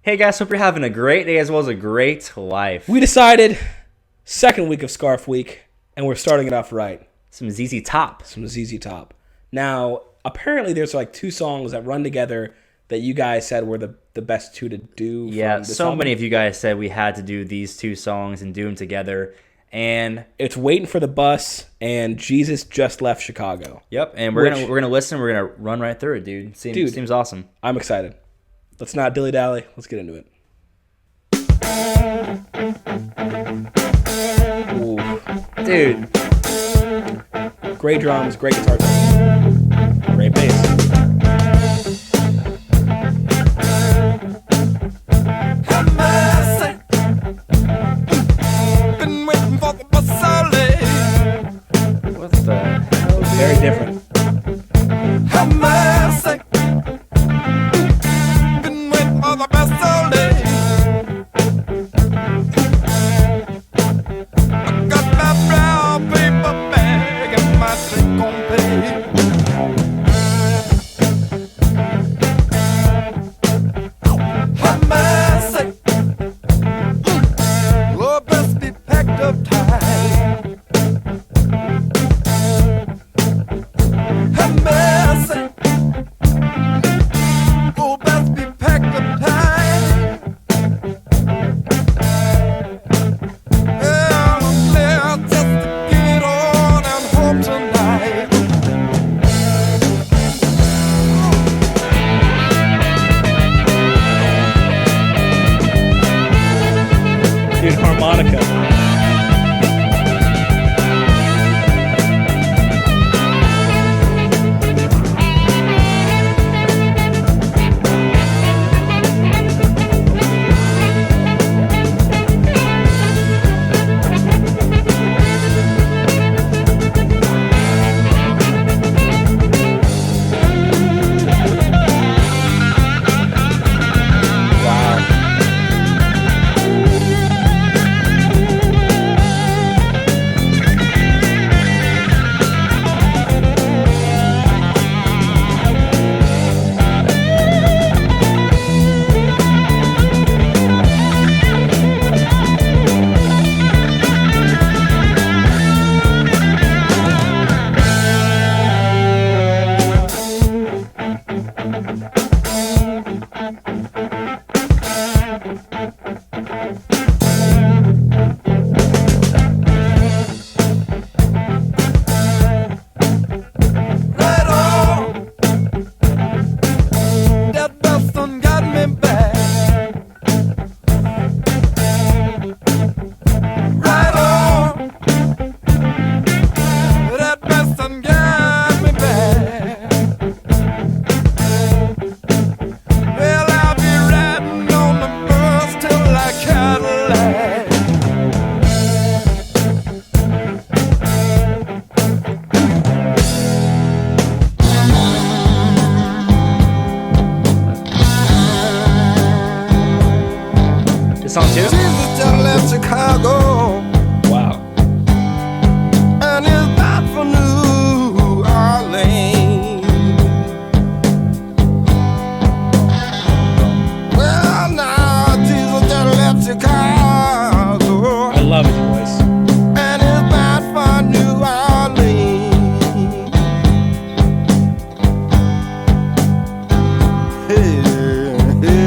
Hey guys, hope you're having a great day as well as a great life. We decided, second week of Scarf Week, and we're starting it off right. Some ZZ Top. Some ZZ Top. Now, apparently there's like two songs that run together that you guys said were the best two to do. Yeah, from this so album. many of you guys said we had to do these two songs and do them together. And It's Waiting for the Bus and Jesus Just Left Chicago. yep, and we're gonna listen. We're gonna run right through it, dude. Seems awesome. I'm excited. Let's not dilly-dally. Let's get into it. Ooh. Dude, Great drums, great guitar tone, great bass. what the hell? Dude? Very different. Dude, harmonica. This song too? Jesus just left Chicago Wow. and is back for New Orleans. Well, now Jesus just left Chicago I love his voice. and is back for New Orleans. Hey, hey.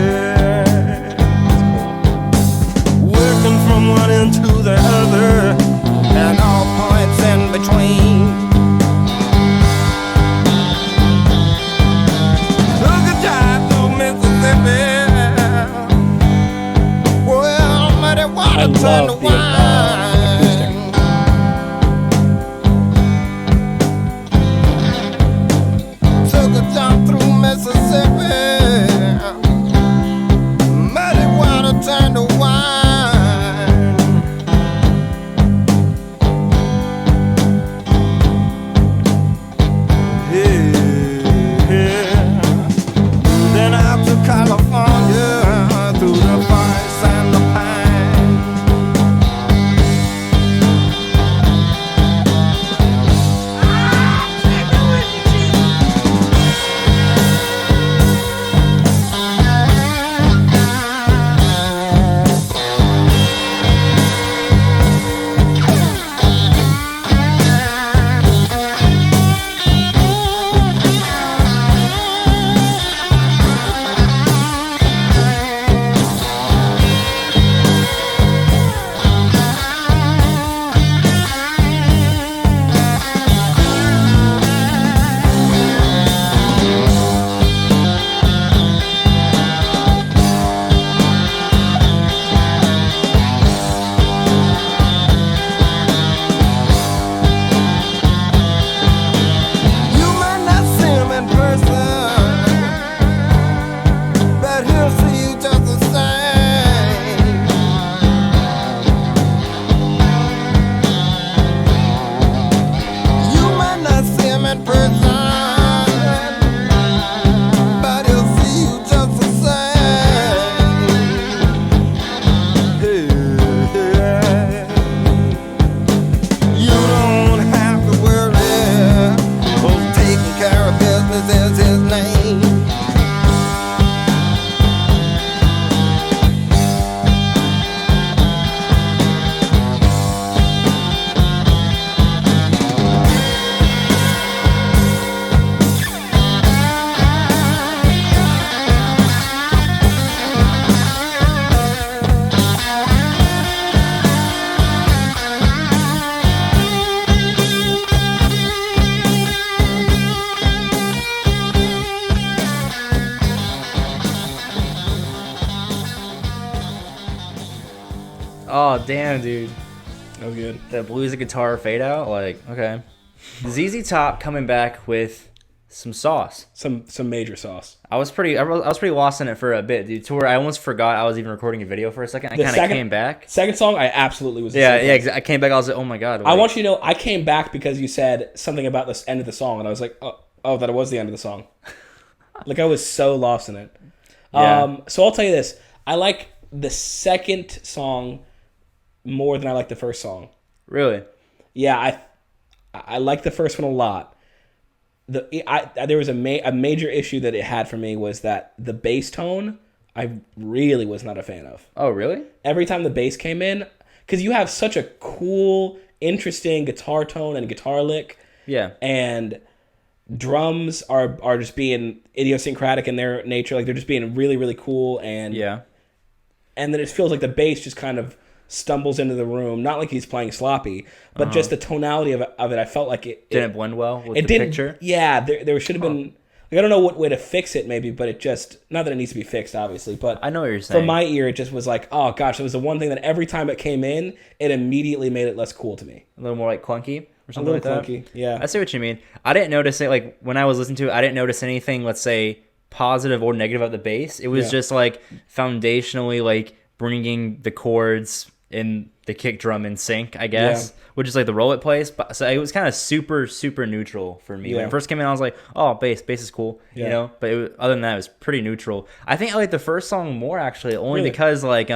Oh, damn, dude. That was good. The blues and guitar fade out. Like, okay. ZZ Top coming back with some sauce. Some major sauce. I was pretty lost in it for a bit, dude. To where I almost forgot I was even recording a video for a second. I kind of came back. Second song, I absolutely was. I came back. I was like, oh my god. Wait. I want you to know, I came back because you said something about this end of the song, and I was like, oh, that it was the end of the song. Like I was so lost in it. Yeah. So I'll tell you this: I like the second song more than I like the first song. Really? Yeah, I like the first one a lot. There was a major issue that it had for me was that the bass tone I really was not a fan of. Oh, really? Every time the bass came in, because you have such a cool, interesting guitar tone and guitar lick. Yeah. And drums are just being idiosyncratic in their nature. Like they're just being really, really cool. And yeah. And then it feels like the bass just kind of stumbles into the room. Not like he's playing sloppy, but just the tonality of it. I felt like it didn't blend well with the didn't, picture. Yeah, there should have been. Like, I don't know what way to fix it, maybe, but it just, not that it needs to be fixed, obviously, but I know what you're saying. For my ear, it just was like, oh gosh, it was the one thing that every time it came in, it immediately made it less cool to me. A little more like clunky or something like that. A little clunky, yeah. I see what you mean. I didn't notice it, like, when I was listening to it, I didn't notice anything, let's say, positive or negative about the bass. It was just, like, foundationally, like, bringing the chords in the kick drum in sync, I guess, which is like the role it plays. But so it was kind of super, super neutral for me. When it first came in, I was like, oh, bass is cool, you know? But other than that, it was pretty neutral. I think I like the first song more, actually, only because, like,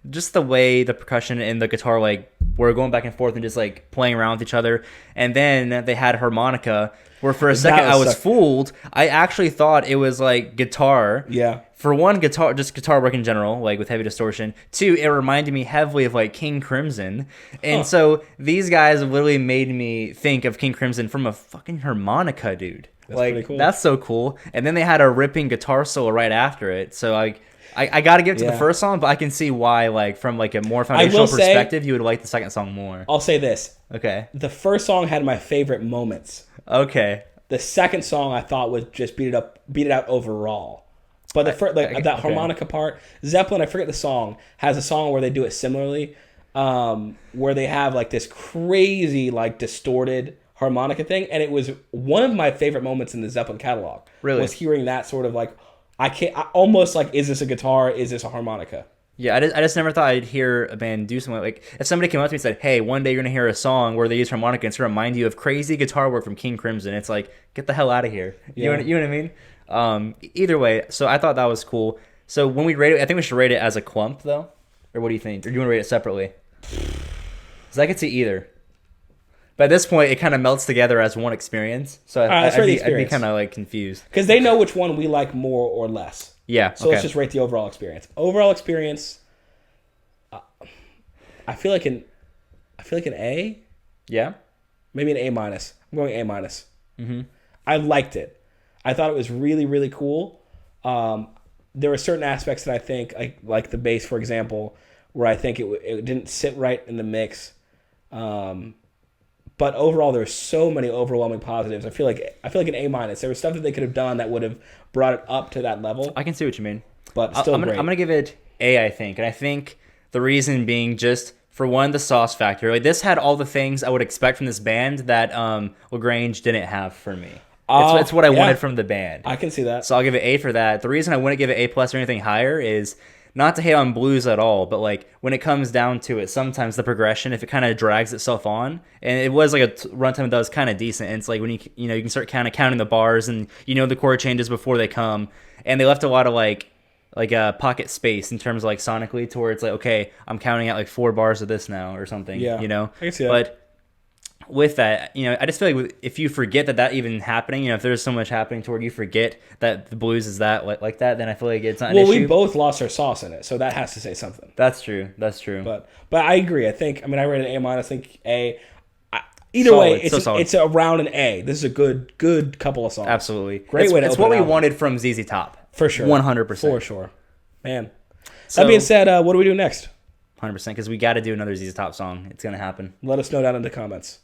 just the way the percussion and the guitar, like, were going back and forth and just, like, playing around with each other. And then they had harmonica, where for a second I was fooled. I actually thought it was, like, guitar. Yeah. For one, guitar work in general, like with heavy distortion. Two, it reminded me heavily of like King Crimson. And so these guys literally made me think of King Crimson from a fucking harmonica, dude. That's pretty cool. That's so cool. And then they had a ripping guitar solo right after it. So I got to give it to the first song, but I can see why, like, from like a more foundational perspective, you would like the second song more. I'll say this. Okay. The first song had my favorite moments. Okay. The second song I thought would just beat it out overall. But that harmonica part, Zeppelin, I forget the song, has a song where they do it similarly, where they have like this crazy like distorted harmonica thing, and it was one of my favorite moments in the Zeppelin catalog. Really, was hearing that sort of like, I almost like, is this a guitar? Is this a harmonica? Yeah, I just never thought I'd hear a band do something like if somebody came up to me and said, "Hey, one day you're gonna hear a song where they use harmonica and it's gonna remind you of crazy guitar work from King Crimson." It's like, get the hell out of here. You know what I mean? Either way, so I thought that was cool. So when we rate it, I think we should rate it as a clump, though. Or what do you think? Or do you want to rate it separately? Because I could see either. But at this point, it kind of melts together as one experience. So I'd be kind of like confused. Because they know which one we like more or less. Yeah. So let's just rate the overall experience. Overall experience, I feel like an A. Yeah. Maybe an A minus. I'm going A minus. Mm-hmm. I liked it. I thought it was really, really cool. There were certain aspects that I think, like the bass, for example, where I think it didn't sit right in the mix. But overall, there were so many overwhelming positives. I feel like an A minus. There was stuff that they could have done that would have brought it up to that level. I can see what you mean. But still, I'm gonna give it A, I think, and I think the reason being just for one, the sauce factor. Like this had all the things I would expect from this band that LaGrange didn't have for me. It's what I wanted from the band. I can see that. So I'll give it A for that. The reason I wouldn't give it A plus or anything higher is not to hate on blues at all, but like when it comes down to it, sometimes the progression, if it kind of drags itself on, and it was like a runtime that was kind of decent, and it's like when you can start kind of counting the bars and the chord changes before they come, and they left a lot of like pocket space in terms of like sonically to where it's like, okay, I'm counting out like 4 bars of this now or something. Yeah, I can see that. But with that, I just feel like if you forget that even happening, if there's so much happening toward you forget that the blues is that like that, then I feel like it's not an issue. Well, we both lost our sauce in it, so that has to say something. That's true. But I agree. I rated A minus. I think A. Either solid. way, it's around an A. This is a good couple of songs. Absolutely, great way to. It's what we wanted from ZZ Top for sure. 100%. For sure, man. So, that being said, what do we do next? 100%, because we got to do another ZZ Top song. It's gonna happen. Let us know down in the comments.